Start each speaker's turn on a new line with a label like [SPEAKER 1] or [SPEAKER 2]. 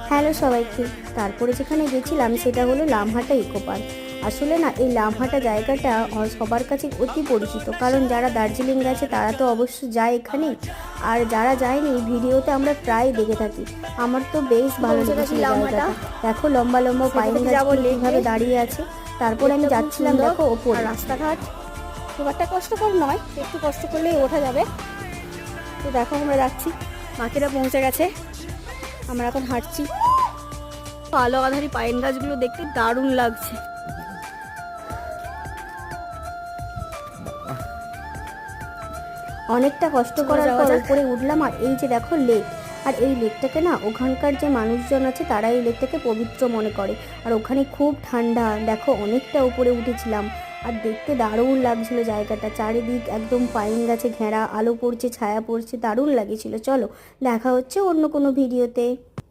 [SPEAKER 1] Hello সবাইকে। তারপরে যেখানে গেছিলাম সেটা হলো লামহাটা ইকো পার্ক। আসলে না, এই লামহাটা জায়গাটা সবার কাছে অতি পরিচিত, কারণ যারা দার্জিলিং গেছে তারা তো অবশ্য যায় এখানে, আর যারা যায়নি ভিডিওতে আমরা প্রায় দেখে থাকি। আমার তো বেশ ভালো লেগেছিল জায়গাটা। দেখো লম্বা লম্বা পাইন গাছগুলো কীভাবে দাঁড়িয়ে আছে। তারপরে আমি যাচ্ছিলাম দেখো ওপরে।
[SPEAKER 2] রাস্তাঘাট খুব একটা কষ্টকর নয়, একটু কষ্ট করলেই ওঠা যাবে। তো দেখো আমরা যাচ্ছি, বাকিরা পৌঁছে গেছে, আমরা এখন হাঁটছি। আলো আধারি পাইন গাছগুলো দেখতে দারুণ লাগছে।
[SPEAKER 1] অনেকটা কষ্ট করার পর উপরে উঠলাম, আর এই যে দেখো লেক। আর এই লেকটাকে না, ওখানকার যে মানুষজন আছে তারা এই লেকটাকে পবিত্র মনে করে। আর ওখানে খুব ঠান্ডা, দেখো অনেকটা উপরে উঠেছিলাম। আর দেখতে দারুণ লাগছিল জায়গাটা, চারিদিক একদম পাইন গাছে ঘেরা, আলো পড়ছে ছায়া পড়ছে, দারুণ লাগেছিল। চলো দেখা হচ্ছে অন্য কোনো ভিডিওতে।